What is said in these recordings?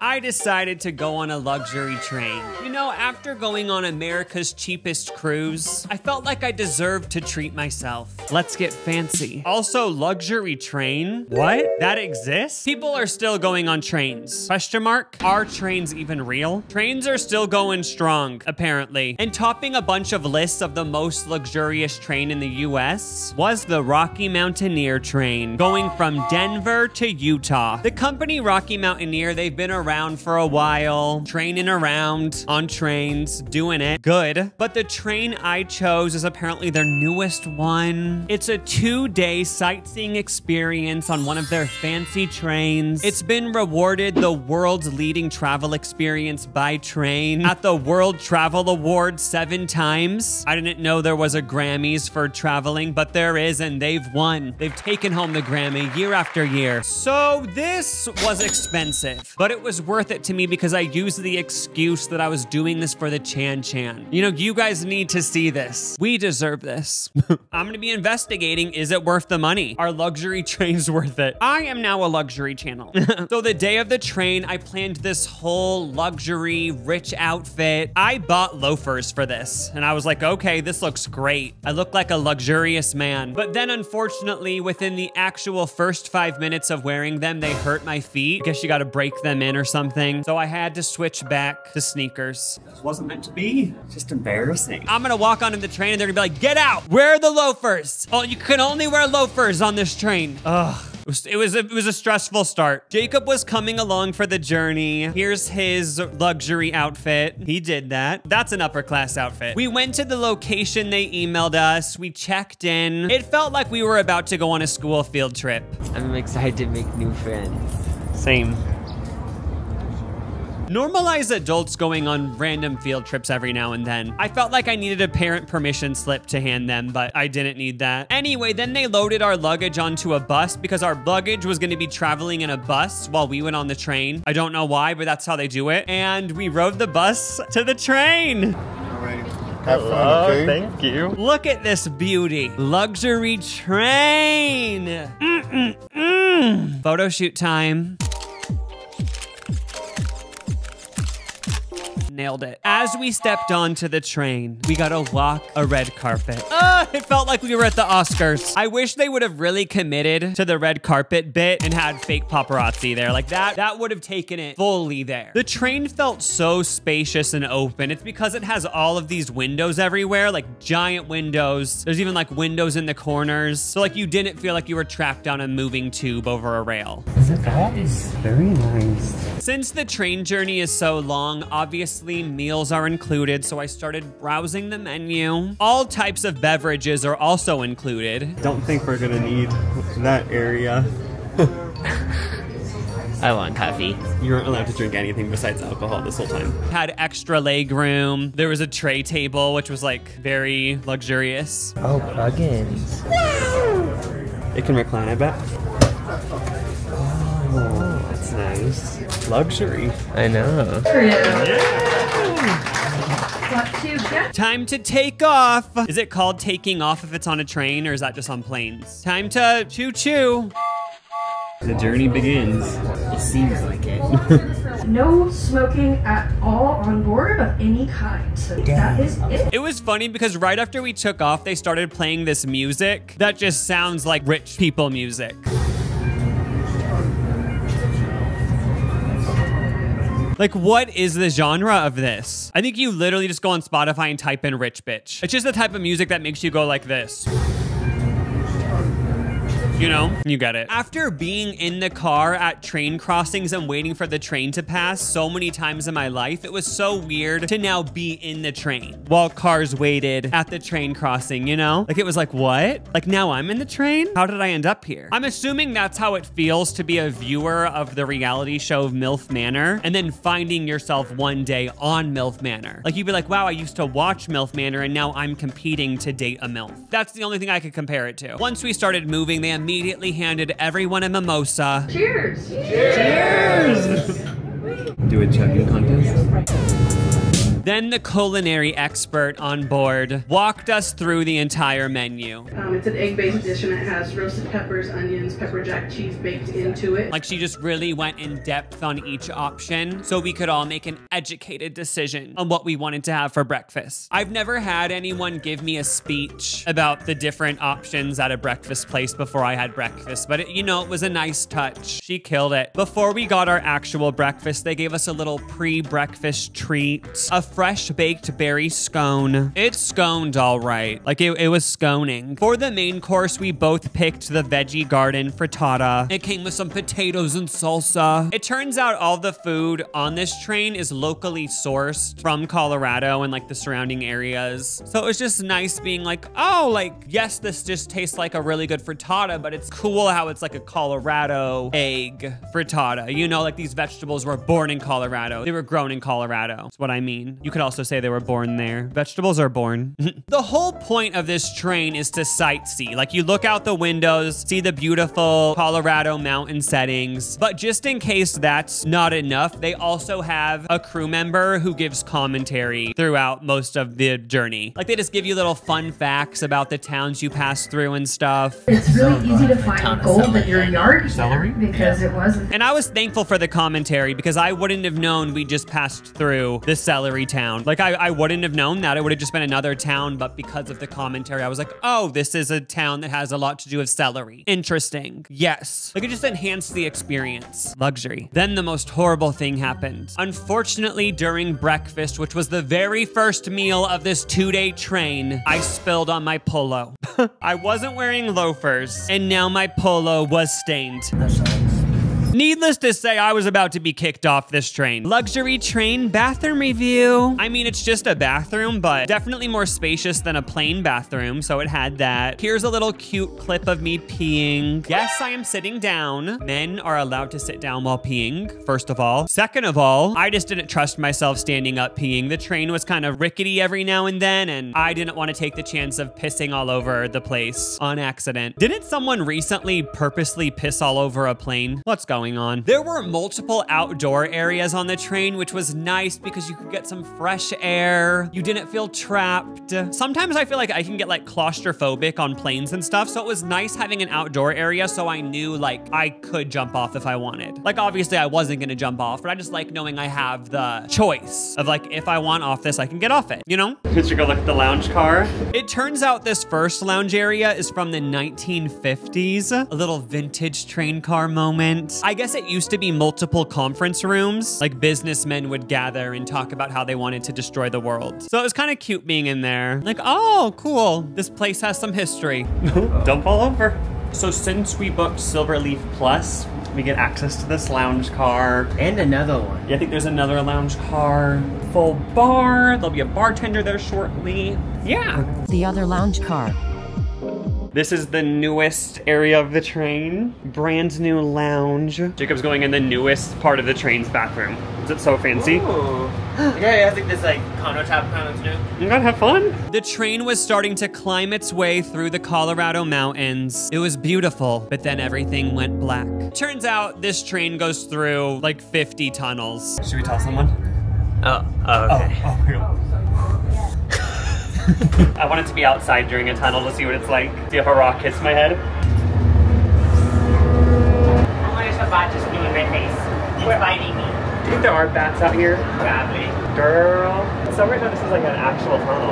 I decided to go on a luxury train. You know, after going on America's cheapest cruise, I felt like I deserved to treat myself. Let's get fancy. Also, luxury train? What? That exists? People are still going on trains. Question mark? Are trains even real? Trains are still going strong, apparently. And topping a bunch of lists of the most luxurious train in the US was the Rocky Mountaineer train, going from Denver to Utah. The company Rocky Mountaineer, they've been around for a while, training around on trains, doing it good. But the train I chose is apparently their newest one. It's a 2-day sightseeing experience on one of their fancy trains. It's been rewarded the world's leading travel experience by train at the World Travel Awards 7 times. I didn't know there was a Grammys for traveling, but there is, and they've won. They've taken home the Grammy year after year. So this was expensive, but it was worth it to me because I used the excuse that I was doing this for the Chan Chan. You know, you guys need to see this. We deserve this. I'm gonna be investigating, is it worth the money? Are luxury trains worth it? I am now a luxury channel. So the day of the train, I planned this whole luxury rich outfit. I bought loafers for this and I was like, okay, this looks great. I look like a luxurious man. But then unfortunately, within the actual first 5 minutes of wearing them, they hurt my feet. I guess you gotta break them in or something. So I had to switch back to sneakers. This wasn't meant to be. Just embarrassing. I'm gonna walk onto the train and they're gonna be like, get out! Where are the loafers? Oh, you can only wear loafers on this train. Ugh. It was a stressful start. Jacob was coming along for the journey. Here's his luxury outfit. He did that. That's an upper class outfit. We went to the location they emailed us. We checked in. It felt like we were about to go on a school field trip. I'm excited to make new friends. Same. Normalize adults going on random field trips every now and then. I felt like I needed a parent permission slip to hand them, but I didn't need that. Anyway, then they loaded our luggage onto a bus because our luggage was gonna be traveling in a bus while we went on the train. I don't know why, but that's how they do it. And we rode the bus to the train. All right. Have fun, okay? Thank you. Look at this beauty. Luxury train. Photo shoot time. Nailed it. As we stepped onto the train, we got to walk a red carpet. It felt like we were at the Oscars. I wish they would have really committed to the red carpet bit and had fake paparazzi there. Like that would have taken it fully there. The train felt so spacious and open. It's because it has all of these windows everywhere, like giant windows. There's even like windows in the corners. So like you didn't feel like you were trapped down a moving tube over a rail. That is very nice. Since the train journey is so long, obviously meals are included, so I started browsing the menu. All types of beverages are also included. Don't think we're gonna need that area. I want coffee. You weren't allowed to drink anything besides alcohol this whole time. Had extra leg room. There was a tray table, which was like very luxurious. Oh, plugins. It can recline, I bet. Oh, that's nice. Luxury. I know. Time to take off. Is it called taking off if it's on a train, or is that just on planes? Time to choo-choo. The journey begins. It seems like it. No smoking at all on board of any kind. So that is it. It was funny because right after we took off, they started playing this music that just sounds like rich people music. Like, what is the genre of this? I think you literally just go on Spotify and type in rich bitch. It's just the type of music that makes you go like this. You know, you get it. After being in the car at train crossings and waiting for the train to pass so many times in my life, it was so weird to now be in the train while cars waited at the train crossing, you know? Like, it was like, what? Like, now I'm in the train? How did I end up here? I'm assuming that's how it feels to be a viewer of the reality show MILF Manor and then finding yourself one day on MILF Manor. Like, you'd be like, wow, I used to watch MILF Manor and now I'm competing to date a MILF. That's the only thing I could compare it to. Once we started moving, they immediately handed everyone a mimosa. Cheers! Cheers! Do a chugging contest. Then the culinary expert on board walked us through the entire menu. It's an egg-based dish and it has roasted peppers, onions, pepper jack cheese baked into it. Like she just really went in depth on each option so we could all make an educated decision on what we wanted to have for breakfast. I've never had anyone give me a speech about the different options at a breakfast place before I had breakfast, but it was a nice touch. She killed it. Before we got our actual breakfast, they gave us a little pre-breakfast treat, a fresh baked berry scone. It sconed all right. Like it was sconing. For the main course, we both picked the veggie garden frittata. It came with some potatoes and salsa. It turns out all the food on this train is locally sourced from Colorado and like the surrounding areas. So it was just nice being like, oh, like, yes, this just tastes like a really good frittata, but it's cool how it's like a Colorado egg frittata. Like these vegetables were born in Colorado. They were grown in Colorado. That's what I mean. You could also say they were born there. Vegetables are born. The whole point of this train is to sightsee. Like you look out the windows, see the beautiful Colorado mountain settings. But just in case that's not enough, they also have a crew member who gives commentary throughout most of the journey. Like they just give you little fun facts about the towns you pass through and stuff. It's really easy to find gold in your yard celery because it wasn't. And I was thankful for the commentary because I wouldn't have known we just passed through the celery town. Like I wouldn't have known that. It would have just been another town, but because of the commentary, I was like, oh, this is a town that has a lot to do with celery. Interesting. Yes. Like it just enhanced the experience. Luxury. Then the most horrible thing happened. Unfortunately, during breakfast, which was the very first meal of this 2-day train, I spilled on my polo. I wasn't wearing loafers, and now my polo was stained. That sucks. Needless to say, I was about to be kicked off this train. Luxury train bathroom review. I mean, it's just a bathroom, but definitely more spacious than a plain bathroom, so it had that. Here's a little cute clip of me peeing. Yes, I am sitting down. Men are allowed to sit down while peeing, first of all. Second of all, I just didn't trust myself standing up peeing. The train was kind of rickety every now and then, and I didn't want to take the chance of pissing all over the place on accident. Didn't someone recently purposely piss all over a plane? What's going on? There were multiple outdoor areas on the train, which was nice because you could get some fresh air. You didn't feel trapped. Sometimes I feel like I can get like claustrophobic on planes and stuff, so it was nice having an outdoor area so I knew like I could jump off if I wanted. Like obviously I wasn't gonna jump off, but I just like knowing I have the choice of like if I want off this, I can get off it, Let's go look at the lounge car. It turns out this first lounge area is from the 1950s. A little vintage train car moment. I guess it used to be multiple conference rooms, like businessmen would gather and talk about how they wanted to destroy the world. So it was kind of cute being in there. Like, oh, cool. This place has some history. Don't fall over. So since we booked Silverleaf Plus, we get access to this lounge car. And another one. Yeah, I think there's another lounge car. Full bar. There'll be a bartender there shortly. Yeah. The other lounge car. This is the newest area of the train. Brand new lounge. Jacob's going in the newest part of the train's bathroom. Is it so fancy? Ooh. Yeah, it has like this like countertop kind of too. You gotta have fun. The train was starting to climb its way through the Colorado mountains. It was beautiful, but then everything went black. Turns out this train goes through like 50 tunnels. Should we tell someone? Okay. I wanted to be outside during a tunnel to see what it's like. See if a rock hits my head. I wonder if a bat just flew in my face. It's biting me. Do you think there are bats out here? Probably. Girl. So right now this is like an actual tunnel.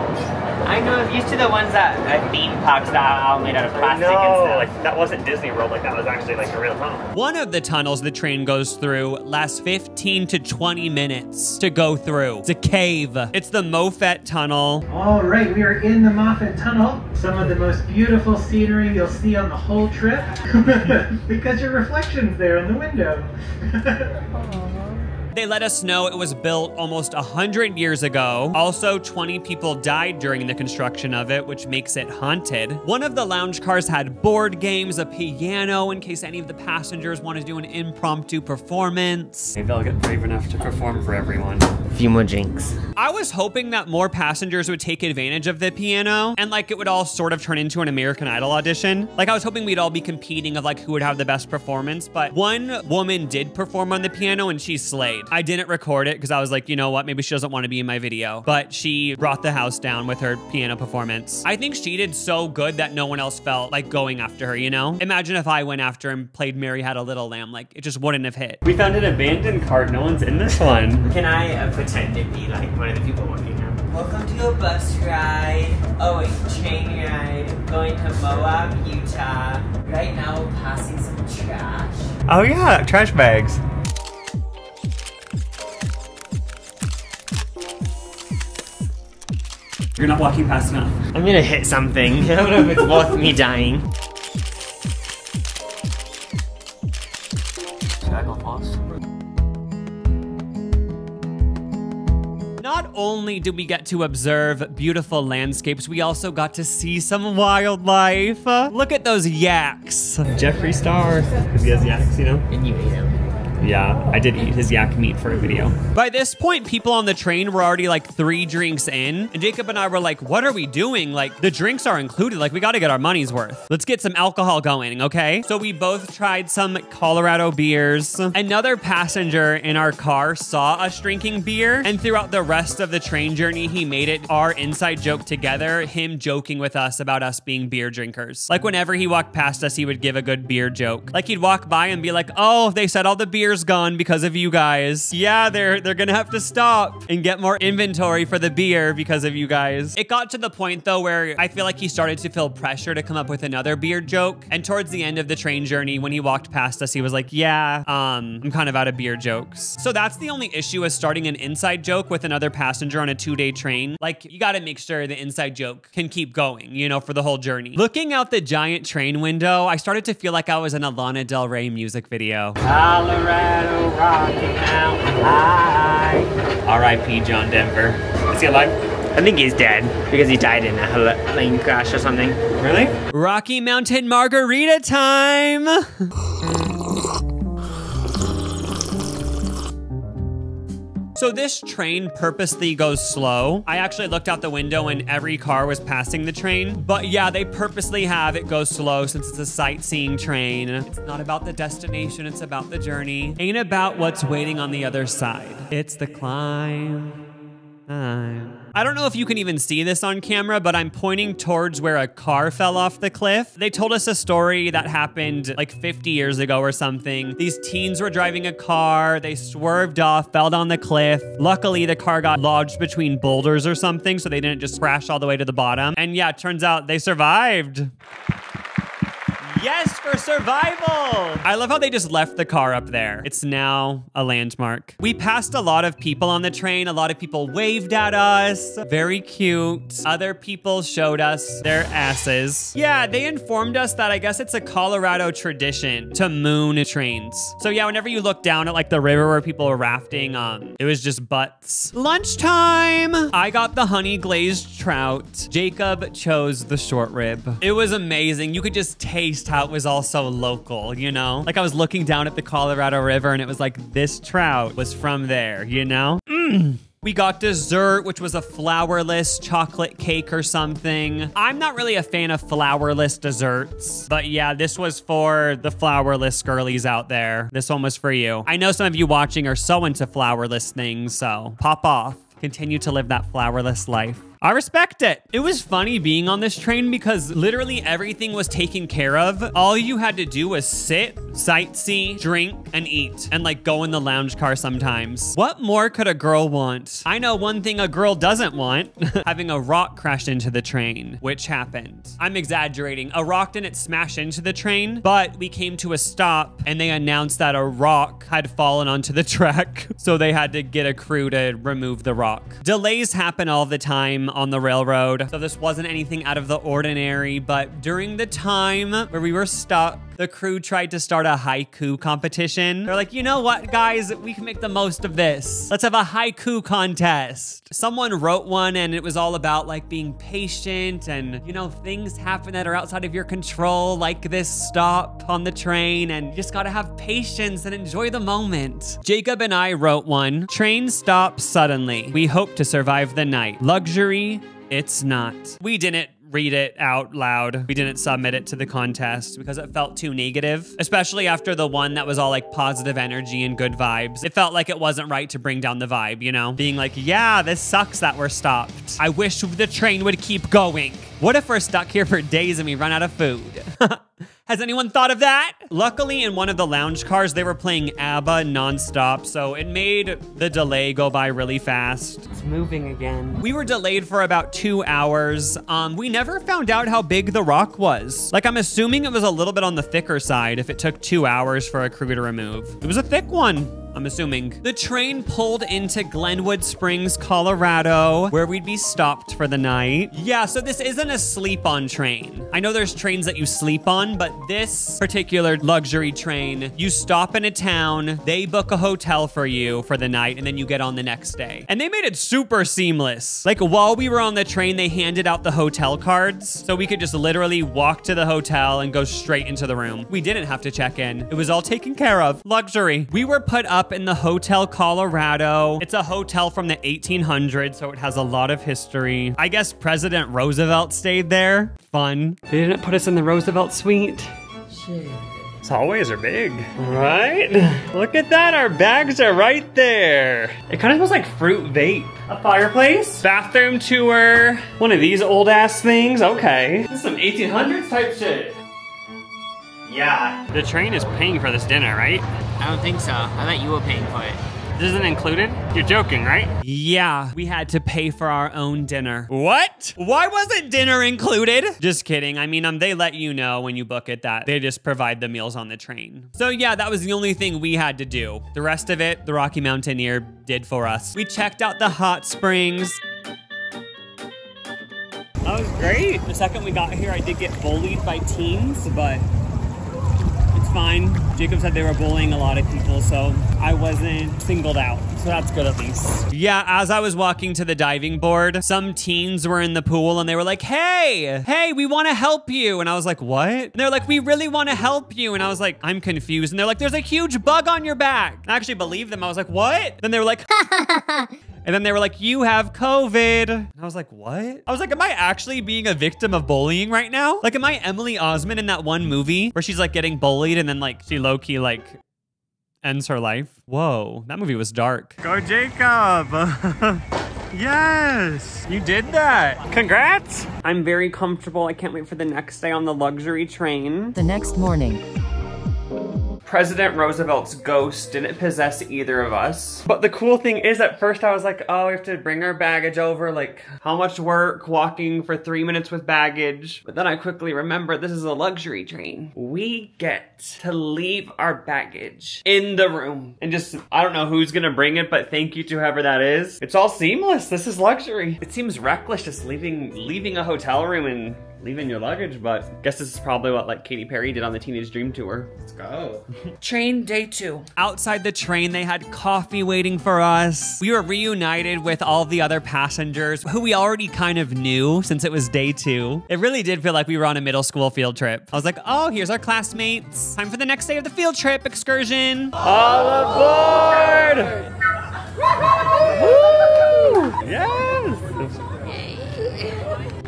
I know, I'm used to the ones that theme parks that are all made out of plastic and stuff. Like that wasn't Disney World, like that was actually like a real tunnel. One of the tunnels the train goes through lasts 15 to 20 minutes to go through. It's a cave. It's the Moffett Tunnel. All right, we are in the Moffett Tunnel. Some of the most beautiful scenery you'll see on the whole trip because your reflection's there in the window. They let us know it was built almost 100 years ago. Also, 20 people died during the construction of it, which makes it haunted. One of the lounge cars had board games, a piano, in case any of the passengers want to do an impromptu performance. Maybe I'll get brave enough to perform for everyone. A few more drinks. I was hoping that more passengers would take advantage of the piano and like it would all sort of turn into an American Idol audition. Like I was hoping we'd all be competing of like who would have the best performance, but one woman did perform on the piano and she slayed. played. I didn't record it because I was like, you know what? Maybe she doesn't want to be in my video. But she brought the house down with her piano performance. I think she did so good that no one else felt like going after her, you know? Imagine if I went after and played Mary Had a Little Lamb. Like, it just wouldn't have hit. We found an abandoned cart. No one's in this one. Can I pretend to be like one of the people working here? Welcome to a bus ride. Oh, wait, train ride. Going to Moab, Utah. Right now, we're passing some trash. Oh yeah, trash bags. You're not walking fast enough. I'm gonna hit something. I don't know if it's worth me dying. Should I go fast? Not only did we get to observe beautiful landscapes, we also got to see some wildlife. Look at those yaks. Jeffree Star, because he has yaks, you know? And you ate him. Yeah, I did eat his yak meat for a video. By this point, people on the train were already like 3 drinks in, and Jacob and I were like, what are we doing? Like, the drinks are included. Like, we gotta get our money's worth. Let's get some alcohol going, okay? So we both tried some Colorado beers. Another passenger in our car saw us drinking beer, and throughout the rest of the train journey, he made it our inside joke together, him joking with us about us being beer drinkers. Like, whenever he walked past us, he would give a good beer joke. Like, he'd walk by and be like, oh, they said all the beer's gone because of you guys. Yeah, they're gonna have to stop and get more inventory for the beer because of you guys. It got to the point though where I feel like he started to feel pressure to come up with another beer joke. And towards the end of the train journey, when he walked past us, he was like, yeah, I'm kind of out of beer jokes. So that's the only issue with starting an inside joke with another passenger on a 2-day train. Like, you gotta make sure the inside joke can keep going, you know, for the whole journey. Looking out the giant train window, I started to feel like I was in a Lana Del Rey music video. Colorado, Rocky Mountain High. R.I.P. John Denver. Is he alive? I think he's dead because he died in a plane crash or something. Really? Rocky Mountain margarita time! So this train purposely goes slow. I actually looked out the window and every car was passing the train. But yeah, they purposely have it go slow since it's a sightseeing train. It's not about the destination, it's about the journey. Ain't about what's waiting on the other side. It's the climb. I don't know if you can even see this on camera, but I'm pointing towards where a car fell off the cliff. They told us a story that happened like 50 years ago or something. These teens were driving a car, they swerved off, fell down the cliff. Luckily, the car got lodged between boulders or something, so they didn't just crash all the way to the bottom. And yeah, it turns out they survived. Yes, for survival! I love how they just left the car up there. It's now a landmark. We passed a lot of people on the train. A lot of people waved at us. Very cute. Other people showed us their asses. Yeah, they informed us that I guess it's a Colorado tradition to moon trains. So yeah, whenever you look down at like the river where people were rafting, it was just butts. Lunchtime! I got the honey glazed trout. Jacob chose the short rib. It was amazing. You could just taste how it was also local, you know? Like I was looking down at the Colorado River and it was like, this trout was from there, you know? We got dessert, which was a flourless chocolate cake or something. I'm not really a fan of flourless desserts, but yeah, this was for the flourless girlies out there. This one was for you. I know some of you watching are so into flourless things, so pop off. Continue to live that flourless life. I respect it. It was funny being on this train because literally everything was taken care of. All you had to do was sit, sightsee, drink, and eat, and like go in the lounge car sometimes. What more could a girl want? I know one thing a girl doesn't want, having a rock crash into the train, which happened. I'm exaggerating. A rock didn't smash into the train, but we came to a stop and they announced that a rock had fallen onto the track. So they had to get a crew to remove the rock. Delays happen all the time on the railroad, so this wasn't anything out of the ordinary, but during the time where we were stuck, the crew tried to start a haiku competition. They're like, you know what, guys? We can make the most of this. Let's have a haiku contest. Someone wrote one and it was all about like being patient and, you know, things happen that are outside of your control, like this stop on the train, and you just gotta have patience and enjoy the moment. Jacob and I wrote one. Train stops suddenly. We hope to survive the night. Luxury, it's not. We didn't read it out loud. We didn't submit it to the contest because it felt too negative, especially after the one that was all like positive energy and good vibes. It felt like it wasn't right to bring down the vibe, you know? Being like, yeah, this sucks that we're stopped. I wish the train would keep going. What if we're stuck here for days and we run out of food? Has anyone thought of that? Luckily, in one of the lounge cars, they were playing ABBA nonstop, so it made the delay go by really fast. It's moving again. We were delayed for about 2 hours. We never found out how big the rock was. Like, I'm assuming it was a little bit on the thicker side if it took 2 hours for a crew to remove. It was a thick one, I'm assuming. The train pulled into Glenwood Springs, Colorado, where we'd be stopped for the night. Yeah, so this isn't a sleep-on train. I know there's trains that you sleep on, but this particular luxury train, you stop in a town, they book a hotel for you for the night, and then you get on the next day. And they made it super seamless. Like, while we were on the train, they handed out the hotel cards, so we could just literally walk to the hotel and go straight into the room. We didn't have to check in. It was all taken care of. Luxury. We were put up in the Hotel Colorado. It's a hotel from the 1800s, so it has a lot of history. I guess President Roosevelt stayed there. Fun. They didn't put us in the Roosevelt suite. Shit. These hallways are big, right? Look at that, our bags are right there. It kind of smells like fruit vape. A fireplace, bathroom tour, one of these old ass things, okay. This is some 1800s type shit. Yeah. The train is paying for this dinner, right? I don't think so. I thought you were paying for it. This isn't included? You're joking, right? Yeah, we had to pay for our own dinner. What? Why wasn't dinner included? Just kidding. I mean, they let you know when you book it that they just provide the meals on the train. So yeah, that was the only thing we had to do. The rest of it, the Rocky Mountaineer did for us. We checked out the hot springs. That was great. The second we got here, I did get bullied by teens, but fine. Jacob said they were bullying a lot of people, so I wasn't singled out. So that's good at least. Yeah, as I was walking to the diving board, some teens were in the pool and they were like, hey, we want to help you. And I was like, what? And they're like, we really want to help you. And I was like, I'm confused. And they're like, there's a huge bug on your back. I actually believed them. I was like, what? Then they were like, and then they were like, you have COVID. And I was like, what? I was like, am I actually being a victim of bullying right now? Like, am I Emily Osment in that one movie where she's like getting bullied and then like she low-key like ends her life? Whoa, that movie was dark. Go Jacob. Yes, you did that. Congrats. I'm very comfortable. I can't wait for the next day on the luxury train. The next morning. President Roosevelt's ghost didn't possess either of us. But the cool thing is, at first I was like, oh, we have to bring our baggage over. Like, how much work walking for 3 minutes with baggage? But then I quickly remembered this is a luxury train. We get to leave our baggage in the room. And just, I don't know who's gonna bring it, but thank you to whoever that is. It's all seamless. This is luxury. It seems reckless just leaving a hotel room and leaving your luggage, but I guess this is probably what like Katy Perry did on the Teenage Dream Tour. Let's go. Train day 2. Outside the train, they had coffee waiting for us. We were reunited with all the other passengers who we already kind of knew since it was day 2. It really did feel like we were on a middle school field trip. I was like, oh, here's our classmates. Time for the next day of the field trip excursion. All aboard! Woo! Yes!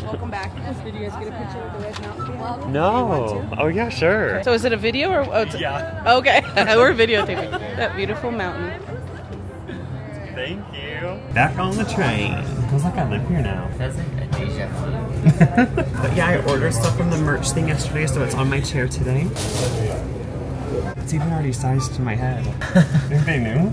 Welcome back. Did you guys get a picture of the Red Mountain? No. Oh yeah, sure. So is it a video or? Oh, yeah. Okay, we're videotaping that beautiful mountain. Thank you. Back on the train. Feels like I live here now. That's like a deja vu. But yeah, I ordered stuff from the merch thing yesterday, so it's on my chair today. It's even already sized to my head. Think they knew?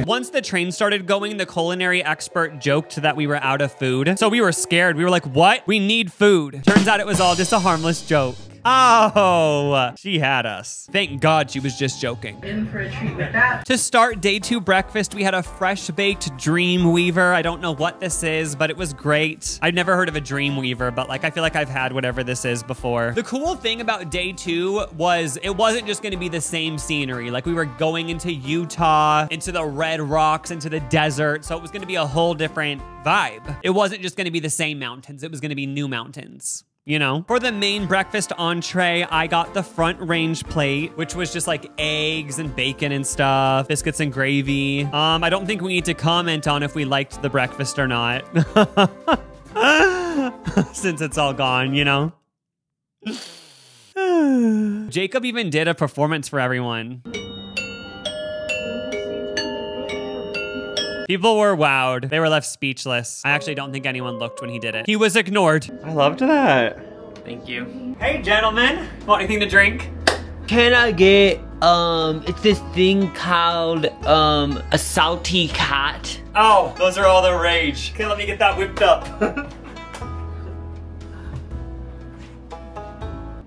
Once the train started going, the culinary expert joked that we were out of food. So we were scared. We were like, what? We need food. Turns out it was all just a harmless joke. Oh, she had us. Thank God she was just joking. In for a treat with that. To start day 2 breakfast, we had a fresh baked dream weaver. I don't know what this is, but it was great. I'd never heard of a dream weaver, but like I feel like I've had whatever this is before. The cool thing about day 2 was it wasn't just gonna be the same scenery. Like we were going into Utah, into the red rocks, into the desert. So it was gonna be a whole different vibe. It wasn't just gonna be the same mountains. It was gonna be new mountains. You know, for the main breakfast entree, I got the front range plate, which was just like eggs and bacon and stuff, biscuits and gravy. I don't think we need to comment on if we liked the breakfast or not. since it's all gone, you know? Jacob even did a performance for everyone. People were wowed. They were left speechless. I actually don't think anyone looked when he did it. He was ignored. I loved that. Thank you. Hey, gentlemen. Want anything to drink? Can I get, it's this thing called, a salty cat. Oh, those are all the rage. Okay, let me get that whipped up.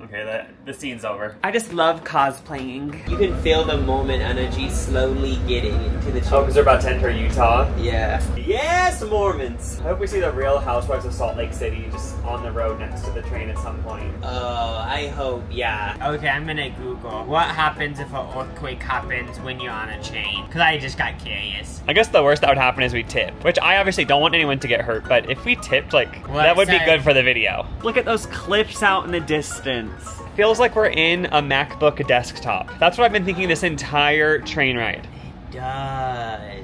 Okay, the scene's over. I just love cosplaying. You can feel the moment energy slowly getting into the Oh, because they're about to enter Utah? Yeah. Yes, Mormons! I hope we see the Real Housewives of Salt Lake City just on the road next to the train at some point. Oh, I hope, yeah. Okay, I'm gonna Google what happens if an earthquake happens when you're on a train. Because I just got curious. I guess the worst that would happen is we tip, which I obviously don't want anyone to get hurt, but if we tipped, like, that would be good for the video. Look at those cliffs out in the distance. Feels like we're in a MacBook desktop. That's what I've been thinking this entire train ride. It does.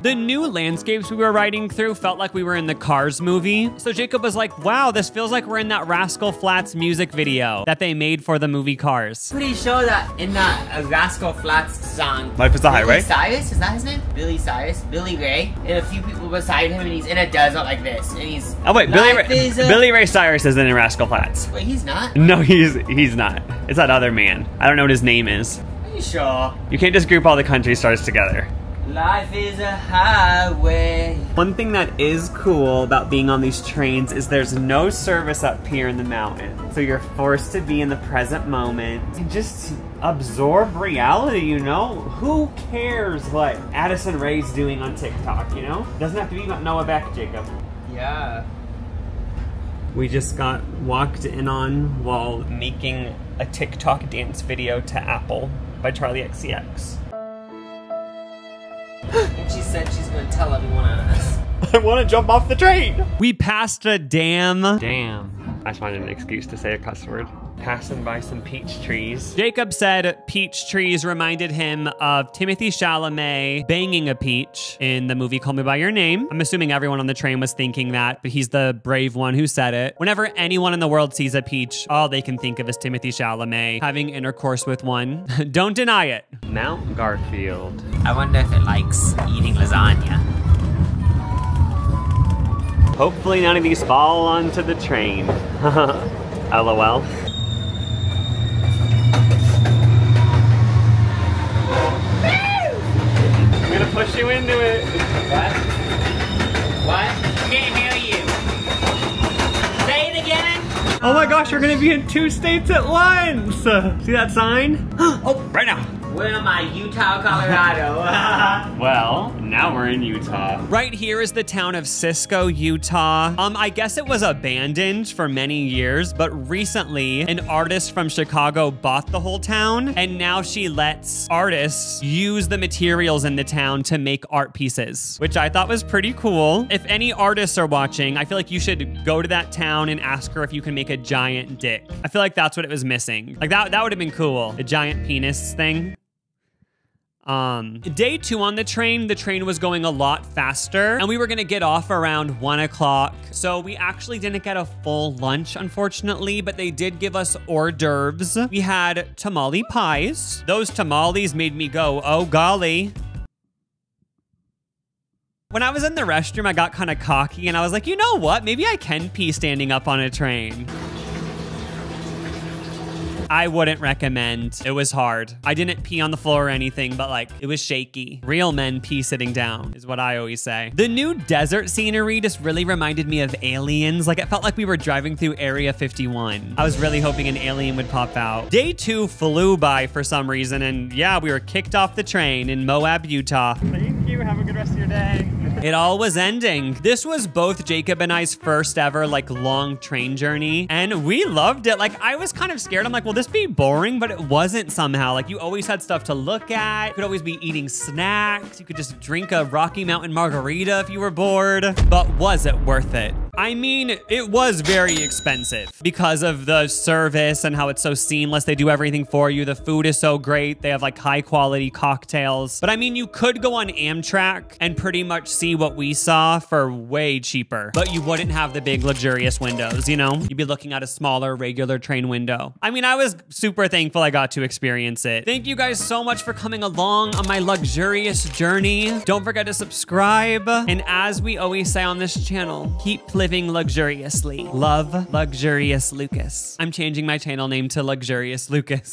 The new landscapes we were riding through felt like we were in the Cars movie. So Jacob was like, wow, this feels like we're in that Rascal Flatts music video that they made for the movie Cars. Pretty sure that in that Rascal Flatts song, Life is the Highway? Billy Cyrus, is that his name? Billy Cyrus, Billy Ray, and a few people beside him, and he's in a desert like this, and he's. Oh wait, Billy Ray Cyrus is in Rascal Flatts. Wait, he's not? No, he's not. It's that other man. I don't know what his name is. Are you sure? You can't just group all the country stars together. Life is a highway. One thing that is cool about being on these trains is there's no service up here in the mountain. So you're forced to be in the present moment and just absorb reality, you know? Who cares what Addison Rae's doing on TikTok, you know? Doesn't have to be about Noah Beck, Jacob. Yeah. We just got walked in on while making a TikTok dance video to Apple by Charlie XCX. And she said she's gonna tell everyone on us. I want to jump off the train. We passed a dam. Damn. I just wanted an excuse to say a cuss word. Passing by some peach trees. Jacob said peach trees reminded him of Timothy Chalamet banging a peach in the movie Call Me By Your Name. I'm assuming everyone on the train was thinking that, but he's the brave one who said it. Whenever anyone in the world sees a peach, all they can think of is Timothy Chalamet having intercourse with one. Don't deny it. Mount Garfield. I wonder if it likes eating lasagna. Hopefully none of these fall onto the train. LOL. I'm gonna push you into it. What? What? I can't hear you. Say it again. Oh my gosh, we're gonna be in 2 states at once. See that sign? Oh, right now. Where am I? Utah, Colorado. Well, now we're in Utah. Right here is the town of Cisco, Utah. I guess it was abandoned for many years, but recently an artist from Chicago bought the whole town, and now she lets artists use the materials in the town to make art pieces, which I thought was pretty cool. If any artists are watching, I feel like you should go to that town and ask her if you can make a giant dick. I feel like that's what it was missing. Like that would have been cool. A giant penis thing. Day 2 on the train was going a lot faster, and we were gonna get off around 1 o'clock. So we actually didn't get a full lunch, unfortunately, but they did give us hors d'oeuvres. We had tamale pies. Those tamales made me go, oh golly. When I was in the restroom, I got kind of cocky and I was like, you know what? Maybe I can pee standing up on a train. I wouldn't recommend. It was hard. I didn't pee on the floor or anything, but like, it was shaky. Real men pee sitting down is what I always say. The new desert scenery just really reminded me of Aliens. Like, it felt like we were driving through Area 51. I was really hoping an alien would pop out. Day 2 flew by for some reason, and yeah, we were kicked off the train in Moab, Utah. Thank you. Have a good rest of your day. It all was ending. This was both Jacob and I's first ever like long train journey, and we loved it. Like, I was kind of scared. I'm like, will this be boring? But it wasn't somehow. Like, you always had stuff to look at. You could always be eating snacks. You could just drink a Rocky Mountain margarita if you were bored. But was it worth it? I mean, it was very expensive because of the service and how it's so seamless. They do everything for you. The food is so great. They have like high quality cocktails. But I mean, you could go on Amtrak and pretty much see what we saw for way cheaper, but you wouldn't have the big luxurious windows, you know? You'd be looking at a smaller regular train window. I mean, I was super thankful I got to experience it. Thank you guys so much for coming along on my luxurious journey. Don't forget to subscribe. And as we always say on this channel, keep living luxuriously. Love, Luxurious Lucas. I'm changing my channel name to Luxurious Lucas.